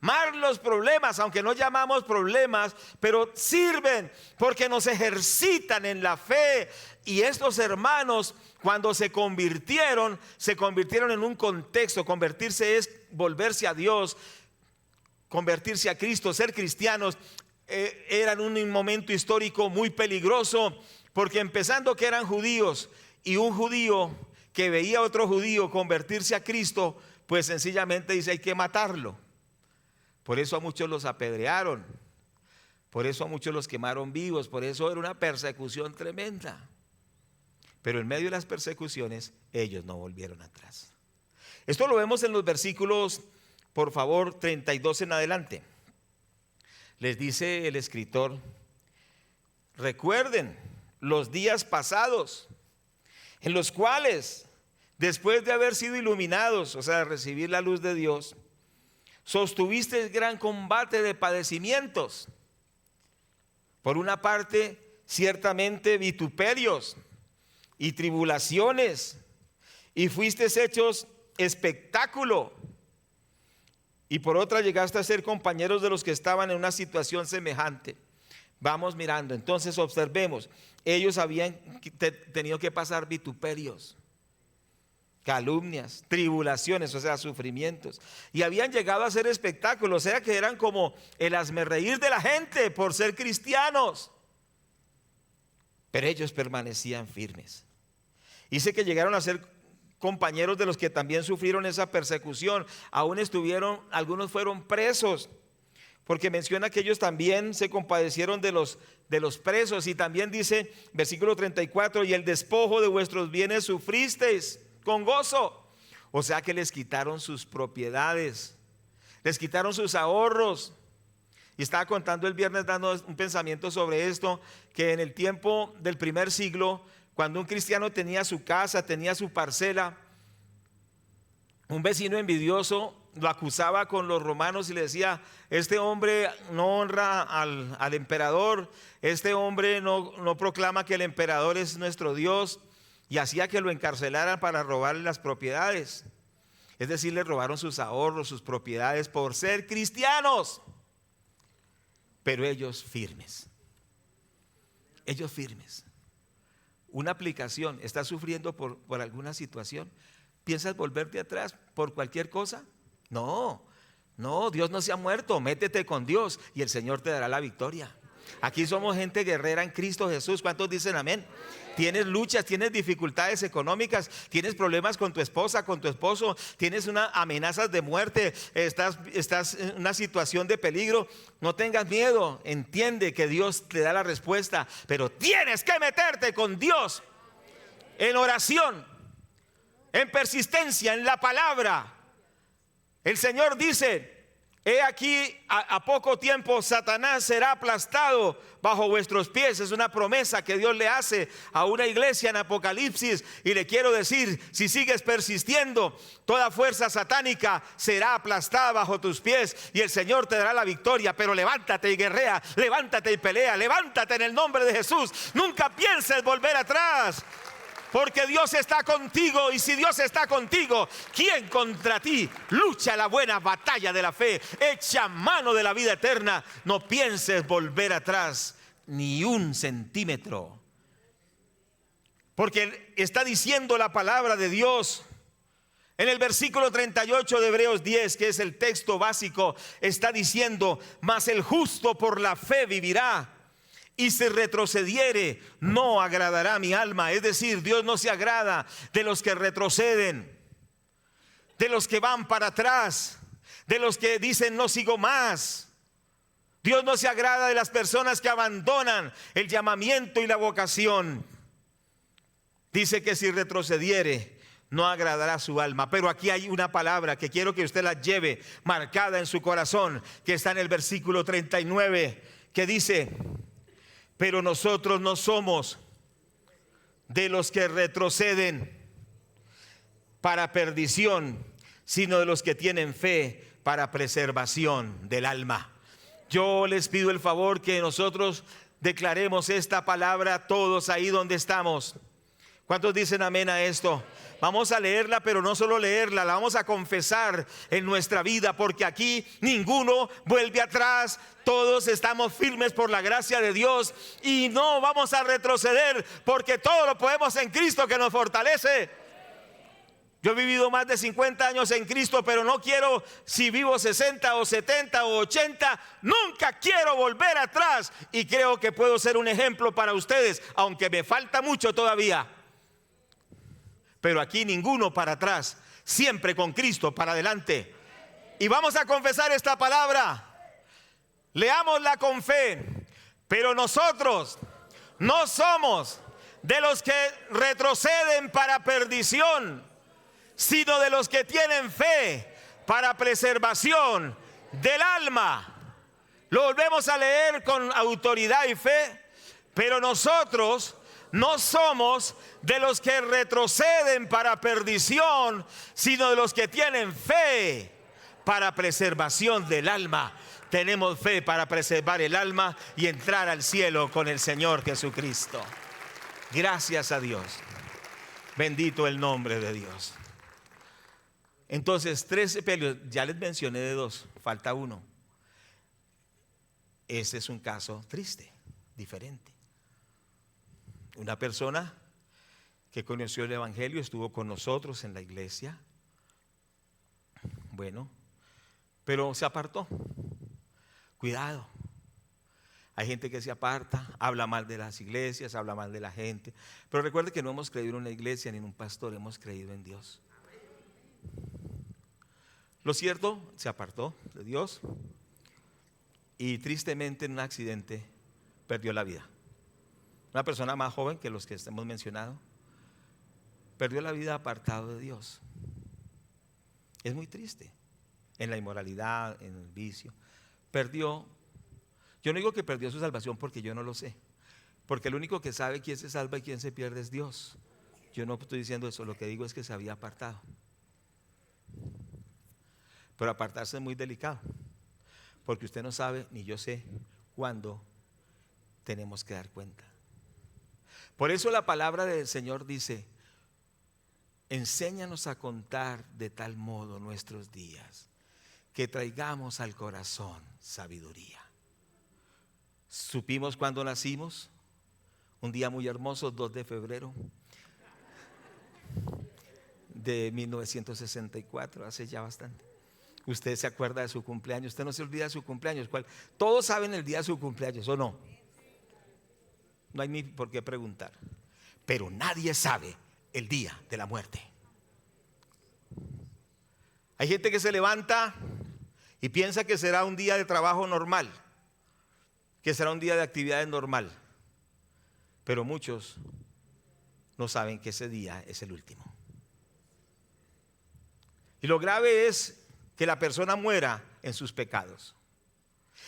más los problemas, aunque no llamamos problemas, pero sirven porque nos ejercitan en la fe. Y estos hermanos, cuando se convirtieron en un contexto. Convertirse es volverse a Dios, convertirse a Cristo, ser cristianos. Era en un momento histórico muy peligroso, porque empezando que eran judíos, y un judío que veía a otro judío convertirse a Cristo, pues sencillamente dice: hay que matarlo. Por eso a muchos los apedrearon, por eso a muchos los quemaron vivos, por eso era una persecución tremenda. Pero en medio de las persecuciones ellos no volvieron atrás. Esto lo vemos en los versículos, por favor, 32 en adelante. Les dice el escritor: recuerden los días pasados, en los cuales, después de haber sido iluminados, o sea, recibir la luz de Dios, sostuvisteis gran combate de padecimientos. Por una parte, ciertamente vituperios y tribulaciones, y fuiste hechos espectáculo, y por otra llegaste a ser compañeros de los que estaban en una situación semejante. Vamos mirando, entonces observemos, ellos habían tenido que pasar vituperios, calumnias, tribulaciones, o sea, sufrimientos, y habían llegado a ser espectáculos, o sea que eran como el hazmerreír de la gente por ser cristianos, pero ellos permanecían firmes. Dice que llegaron a ser compañeros de los que también sufrieron esa persecución, aún estuvieron, algunos fueron presos, porque menciona que ellos también se compadecieron de los presos, y también dice, versículo 34, y el despojo de vuestros bienes sufristeis con gozo. O sea que les quitaron sus propiedades, les quitaron sus ahorros. Y estaba contando el viernes, dando un pensamiento sobre esto, que en el tiempo del primer siglo, cuando un cristiano tenía su casa, tenía su parcela, un vecino envidioso lo acusaba con los romanos y le decía: este hombre no honra al emperador, este hombre no proclama que el emperador es nuestro Dios, y hacía que lo encarcelaran para robarle las propiedades. Es decir, le robaron sus ahorros, sus propiedades por ser cristianos. Pero ellos firmes. Ellos firmes. Una aplicación, ¿estás sufriendo por alguna situación? ¿Piensas volverte atrás por cualquier cosa? No, Dios no se ha muerto. Métete con Dios y el Señor te dará la victoria. Aquí somos gente guerrera en Cristo Jesús. ¿Cuántos dicen amén? Tienes luchas, tienes dificultades económicas, tienes problemas con tu esposa, con tu esposo, tienes amenazas de muerte, estás en una situación de peligro. No tengas miedo, entiende que Dios te da la respuesta, pero tienes que meterte con Dios en oración, en persistencia, en la palabra. El Señor dice: he aquí, a poco tiempo Satanás será aplastado bajo vuestros pies. Es una promesa que Dios le hace a una iglesia en Apocalipsis. Y le quiero decir, si sigues persistiendo, toda fuerza satánica será aplastada bajo tus pies y el Señor te dará la victoria. Pero levántate y guerrea, levántate y pelea, levántate en el nombre de Jesús. Nunca pienses volver atrás, porque Dios está contigo, y si Dios está contigo, ¿quién contra ti? Lucha la buena batalla de la fe, echa mano de la vida eterna. No pienses volver atrás ni un centímetro, porque está diciendo la palabra de Dios en el versículo 38 de Hebreos 10, que es el texto básico. Está diciendo: mas el justo por la fe vivirá, y si retrocediere, no agradará mi alma. Es decir, Dios no se agrada de los que retroceden, de los que van para atrás, de los que dicen no sigo más. Dios no se agrada de las personas que abandonan el llamamiento y la vocación. Dice que si retrocediere, no agradará su alma. Pero aquí hay una palabra que quiero que usted la lleve marcada en su corazón, que está en el versículo 39, que dice: pero nosotros no somos de los que retroceden para perdición, sino de los que tienen fe para preservación del alma. Yo les pido el favor que nosotros declaremos esta palabra todos ahí donde estamos. ¿Cuántos dicen amén a esto? Vamos a leerla, pero no solo leerla, la vamos a confesar en nuestra vida, porque aquí ninguno vuelve atrás. Todos estamos firmes por la gracia de Dios y no vamos a retroceder, porque todo lo podemos en Cristo que nos fortalece. Yo he vivido más de 50 años en Cristo, pero no quiero, si vivo 60 o 70 o 80, nunca quiero volver atrás. Y creo que puedo ser un ejemplo para ustedes, aunque me falta mucho todavía. Pero aquí ninguno para atrás, siempre con Cristo para adelante. Y vamos a confesar esta palabra. Leámosla con fe. Pero nosotros no somos de los que retroceden para perdición, sino de los que tienen fe para preservación del alma. Lo volvemos a leer con autoridad y fe. Pero nosotros no somos de los que retroceden para perdición, sino de los que tienen fe para preservación del alma. Tenemos fe para preservar el alma y entrar al cielo con el Señor Jesucristo. Gracias a Dios. Bendito el nombre de Dios. Entonces, 3 sepelios, ya les mencioné de 2, falta uno. Este es un caso triste, diferente. Una persona que conoció el Evangelio, estuvo con nosotros en la iglesia. Bueno, pero se apartó. Cuidado. Hay gente que se aparta, habla mal de las iglesias, habla mal de la gente. Pero recuerde que no hemos creído en una iglesia ni en un pastor, hemos creído en Dios. Lo cierto, se apartó de Dios y tristemente en un accidente perdió la vida. Una persona más joven que los que hemos mencionado, perdió la vida apartado de Dios. Es muy triste. En la inmoralidad, en el vicio. Perdió. Yo no digo que perdió su salvación porque yo no lo sé. Porque el único que sabe quién se salva y quién se pierde es Dios. Yo no estoy diciendo eso, lo que digo es que se había apartado. Pero apartarse es muy delicado. Porque usted no sabe, ni yo sé, cuándo tenemos que dar cuenta. Por eso la palabra del Señor dice: enséñanos a contar de tal modo nuestros días, que traigamos al corazón sabiduría. Supimos cuando nacimos, un día muy hermoso, 2 de febrero de 1964, hace ya bastante. Usted se acuerda de su cumpleaños, usted no se olvida de su cumpleaños. ¿Cuál? Todos saben el día de su cumpleaños, ¿o no? No hay ni por qué preguntar. Pero nadie sabe el día de la muerte. Hay gente que se levanta y piensa que será un día de trabajo normal, que será un día de actividades normal, pero muchos no saben que ese día es el último. Y lo grave es que la persona muera en sus pecados.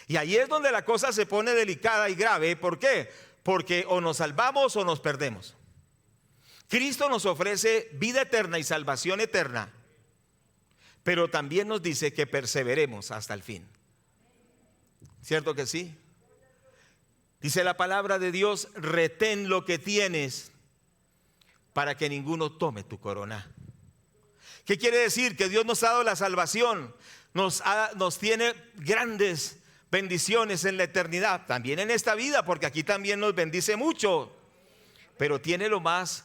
Y ahí es donde la cosa se pone delicada y grave. ¿Por qué? Porque o nos salvamos o nos perdemos. Cristo nos ofrece vida eterna y salvación eterna, pero también nos dice que perseveremos hasta el fin. ¿Cierto que sí? Dice la palabra de Dios: retén lo que tienes para que ninguno tome tu corona. ¿Qué quiere decir? Que Dios nos ha dado la salvación, nos tiene grandes bendiciones en la eternidad, también en esta vida, porque aquí también nos bendice mucho, pero tiene lo más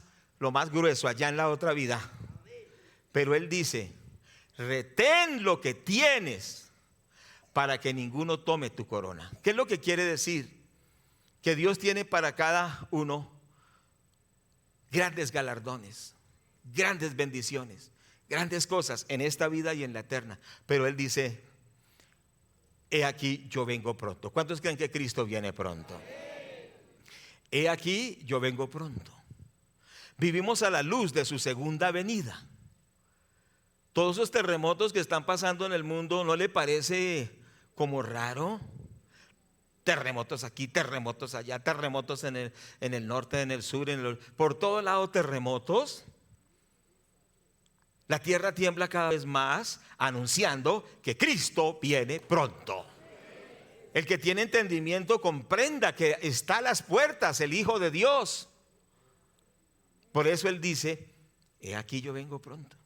grueso allá en la otra vida. Pero Él dice: retén lo que tienes para que ninguno tome tu corona. ¿Qué es lo que quiere decir? Que Dios tiene para cada uno grandes galardones, grandes bendiciones, grandes cosas en esta vida y en la eterna. Pero Él dice: he aquí, yo vengo pronto. ¿Cuántos creen que Cristo viene pronto? He aquí, yo vengo pronto. Vivimos a la luz de su segunda venida. Todos esos terremotos que están pasando en el mundo, ¿no le parece como raro? Terremotos aquí, terremotos allá, terremotos en el norte, en el sur, por todo lado terremotos. La tierra tiembla cada vez más, anunciando que Cristo viene pronto. El que tiene entendimiento comprenda que está a las puertas el Hijo de Dios. Por eso Él dice: he aquí, yo vengo pronto.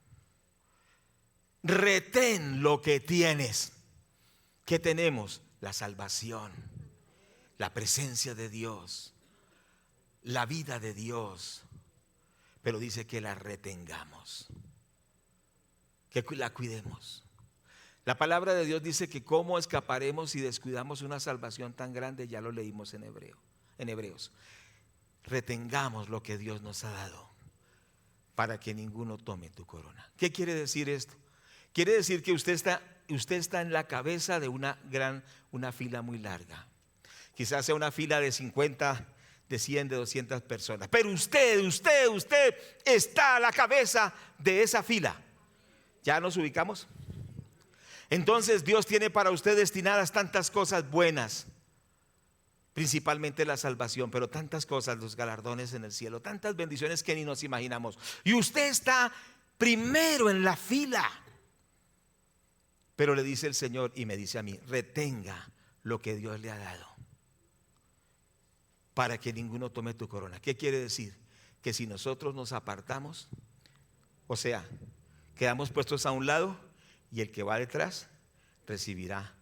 Retén lo que tienes. ¿Qué tenemos? La salvación, la presencia de Dios, la vida de Dios. Pero dice que la retengamos, que la cuidemos. La palabra de Dios dice que cómo escaparemos si descuidamos una salvación tan grande. Ya lo leímos en Hebreos. Retengamos lo que Dios nos ha dado para que ninguno tome tu corona. ¿Qué quiere decir esto? Quiere decir que usted está en la cabeza de una fila muy larga. Quizás sea una fila de 50, de 100, de 200 personas. Pero usted está a la cabeza de esa fila. ¿Ya nos ubicamos? Entonces Dios tiene para usted destinadas tantas cosas buenas, principalmente la salvación, pero tantas cosas, los galardones en el cielo, tantas bendiciones que ni nos imaginamos. Y usted está primero en la fila. Pero le dice el Señor y me dice a mí, retenga lo que Dios le ha dado para que ninguno tome tu corona. ¿Qué quiere decir? Que si nosotros nos apartamos, o sea, quedamos puestos a un lado y el que va detrás recibirá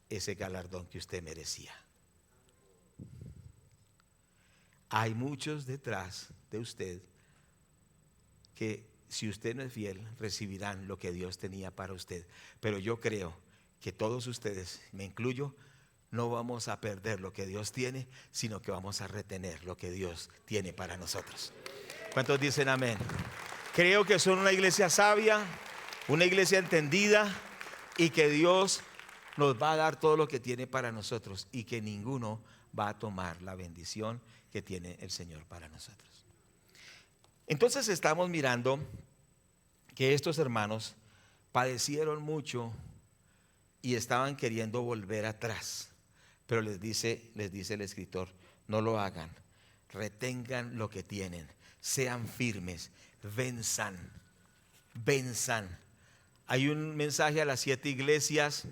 ese galardón que usted merecía. Hay muchos detrás de usted que si usted no es fiel recibirán lo que Dios tenía para usted. Pero yo creo que todos ustedes, me incluyo, no vamos a perder lo que Dios tiene, sino que vamos a retener lo que Dios tiene para nosotros. ¿Cuántos dicen amén? Creo que son una iglesia sabia, una iglesia entendida, y que Dios nos va a dar todo lo que tiene para nosotros y que ninguno va a tomar la bendición que tiene el Señor para nosotros. Entonces estamos mirando que estos hermanos padecieron mucho y estaban queriendo volver atrás, pero les dice el escritor, no lo hagan, retengan lo que tienen, sean firmes, venzan. Hay un mensaje a las 7 iglesias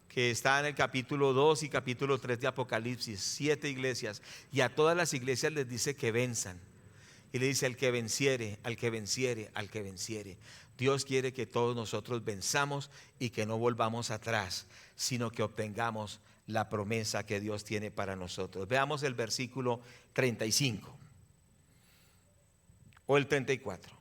que está en el capítulo 2 y capítulo 3 de Apocalipsis, 7 iglesias, y a todas las iglesias les dice que venzan. Y le dice al que venciere, al que venciere, al que venciere. Dios quiere que todos nosotros venzamos y que no volvamos atrás, sino que obtengamos la promesa que Dios tiene para nosotros. Veamos el versículo 35 o el 34.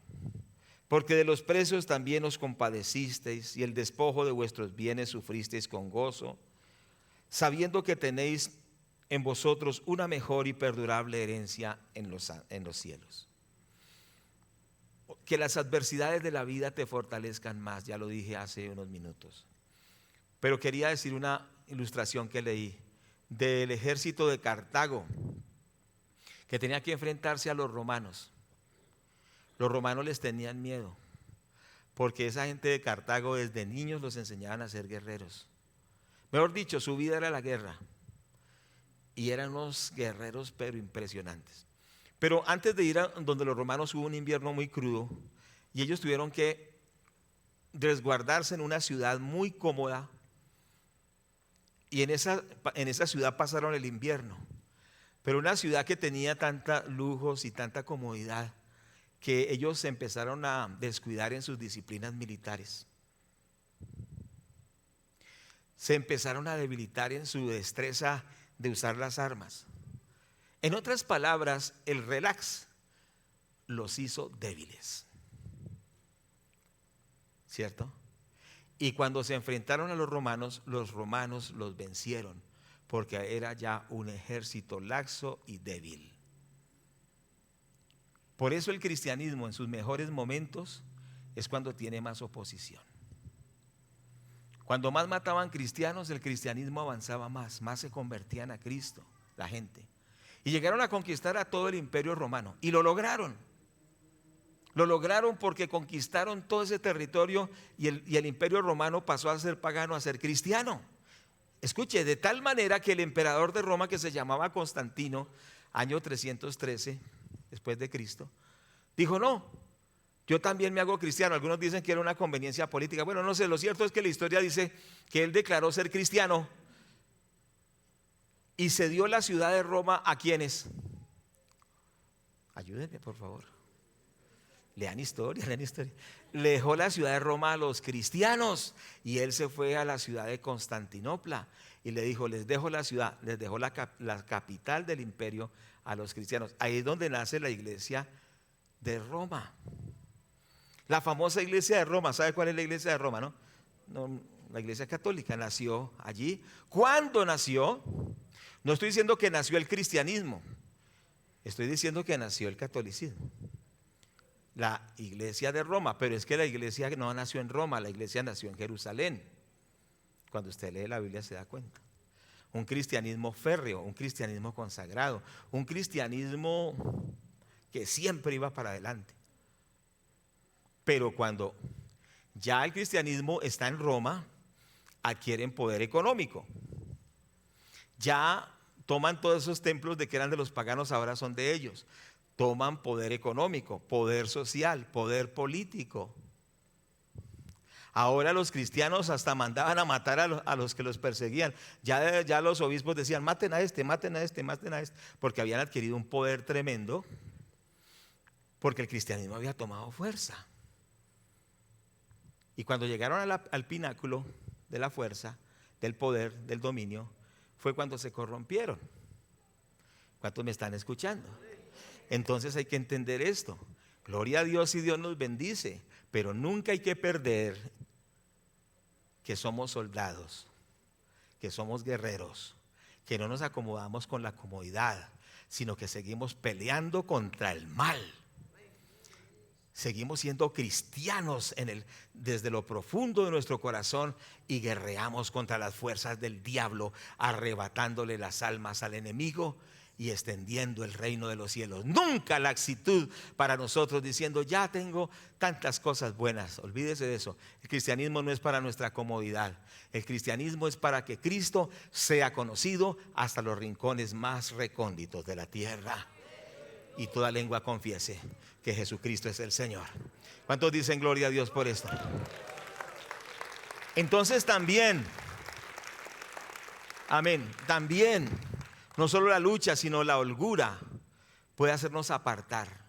Porque de los presos también os compadecisteis y el despojo de vuestros bienes sufristeis con gozo, sabiendo que tenéis en vosotros una mejor y perdurable herencia en los cielos. Que las adversidades de la vida te fortalezcan más, ya lo dije hace unos minutos. Pero quería decir una ilustración que leí del ejército de Cartago, que tenía que enfrentarse a los romanos. Los romanos les tenían miedo, porque esa gente de Cartago desde niños los enseñaban a ser guerreros. Mejor dicho, su vida era la guerra. Y eran unos guerreros pero impresionantes. Pero antes de ir a donde los romanos hubo un invierno muy crudo y ellos tuvieron que resguardarse en una ciudad muy cómoda, y en esa ciudad pasaron el invierno. Pero una ciudad que tenía tantos lujos y tanta comodidad que ellos se empezaron a descuidar en sus disciplinas militares. Se empezaron a debilitar en su destreza de usar las armas. En otras palabras, el relax los hizo débiles, ¿cierto? Y cuando se enfrentaron a los romanos los vencieron, porque era ya un ejército laxo y débil. Por eso el cristianismo en sus mejores momentos es cuando tiene más oposición. Cuando más mataban cristianos, el cristianismo avanzaba más se convertían a Cristo, la gente. Y llegaron a conquistar a todo el imperio romano. Y lo lograron. Lo lograron porque conquistaron todo ese territorio y el imperio romano pasó a ser pagano a ser cristiano. Escuche, de tal manera que el emperador de Roma, que se llamaba Constantino, año 313 después de Cristo, dijo: no, yo también me hago cristiano. Algunos dicen que era una conveniencia política. Bueno, no sé, lo cierto es que la historia dice que él declaró ser cristiano y se dio la ciudad de Roma a quienes. Ayúdenme, por favor. Lean historia. Le dejó la ciudad de Roma a los cristianos y él se fue a la ciudad de Constantinopla y le dijo: les dejo la ciudad, les dejó la capital del imperio a los cristianos. Ahí es donde nace la iglesia de Roma. La famosa iglesia de Roma. ¿Sabe cuál es la iglesia de Roma, no? La iglesia católica nació allí. ¿Cuándo nació? No estoy diciendo que nació el cristianismo, estoy diciendo que nació el catolicismo. La iglesia de Roma, pero es que la iglesia no nació en Roma, la iglesia nació en Jerusalén. Cuando usted lee la Biblia se da cuenta. Un cristianismo férreo, un cristianismo consagrado, un cristianismo que siempre iba para adelante. Pero cuando ya el cristianismo está en Roma, adquieren poder económico. Ya toman todos esos templos de que eran de los paganos, ahora son de ellos. Toman poder económico, poder social, poder político. Ahora los cristianos hasta mandaban a matar a los que los perseguían. Ya los obispos decían, maten a este, maten a este, maten a este, porque habían adquirido un poder tremendo, porque el cristianismo había tomado fuerza. Y cuando llegaron al pináculo de la fuerza, del poder, del dominio, fue cuando se corrompieron. ¿Cuántos me están escuchando? Entonces hay que entender esto. Gloria a Dios y Dios nos bendice, pero nunca hay que perder que somos soldados, que somos guerreros, que no nos acomodamos con la comodidad, sino que seguimos peleando contra el mal. Seguimos siendo cristianos desde lo profundo de nuestro corazón y guerreamos contra las fuerzas del diablo, arrebatándole las almas al enemigo y extendiendo el reino de los cielos. Nunca la actitud para nosotros diciendo, ya tengo tantas cosas buenas. Olvídese de eso. El cristianismo no es para nuestra comodidad. El cristianismo es para que Cristo sea conocido hasta los rincones más recónditos de la tierra. Y toda lengua confiese que Jesucristo es el Señor. ¿Cuántos dicen gloria a Dios por esto? Entonces también, amén, también, no solo la lucha, sino la holgura puede hacernos apartar.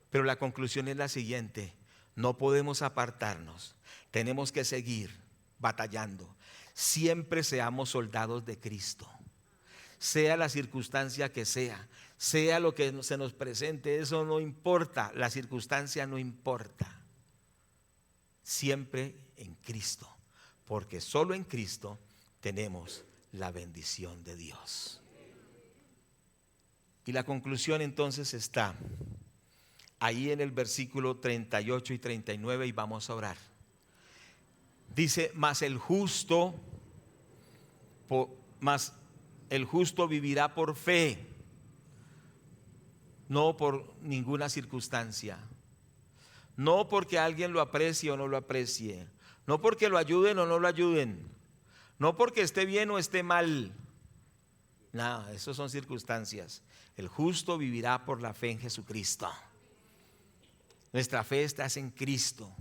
Pero la conclusión es la siguiente: no podemos apartarnos, tenemos que seguir batallando. Siempre seamos soldados de Cristo, sea la circunstancia que sea lo que se nos presente, eso no importa, la circunstancia no importa. Siempre en Cristo, porque solo en Cristo tenemos la bendición de Dios. Y la conclusión entonces está ahí en el versículo 38 y 39, y vamos a orar. Dice, mas el justo vivirá por fe, no por ninguna circunstancia, no porque alguien lo aprecie o no lo aprecie, no porque lo ayuden o no lo ayuden, no porque esté bien o esté mal. Nada, eso son circunstancias. El justo vivirá por la fe en Jesucristo. Nuestra fe está en Cristo.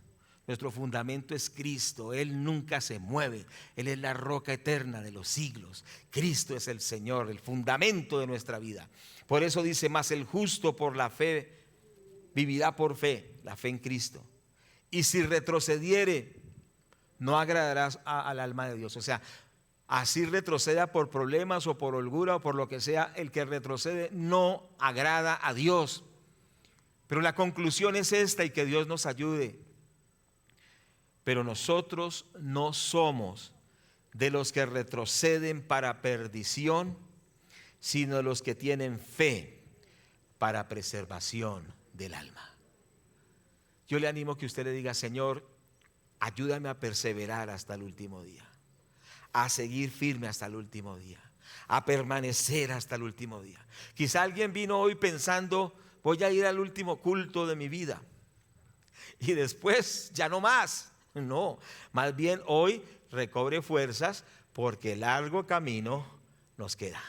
Nuestro fundamento es Cristo. Él nunca se mueve. Él es la roca eterna de los siglos. Cristo es el Señor, el fundamento de nuestra vida. Por eso dice, mas el justo por la fe vivirá por fe, la fe en Cristo. Y si retrocediere, no agradarás al alma de Dios. O sea, así retroceda por problemas o por holgura o por lo que sea, el que retrocede no agrada a Dios. Pero la conclusión es esta, y que Dios nos ayude. Pero nosotros no somos de los que retroceden para perdición, sino de los que tienen fe para preservación del alma. Yo le animo que usted le diga, Señor, ayúdame a perseverar hasta el último día, a seguir firme hasta el último día, a permanecer hasta el último día. Quizá alguien vino hoy pensando, voy a ir al último culto de mi vida y después ya no más. No, más bien hoy recobre fuerzas, porque largo camino nos queda.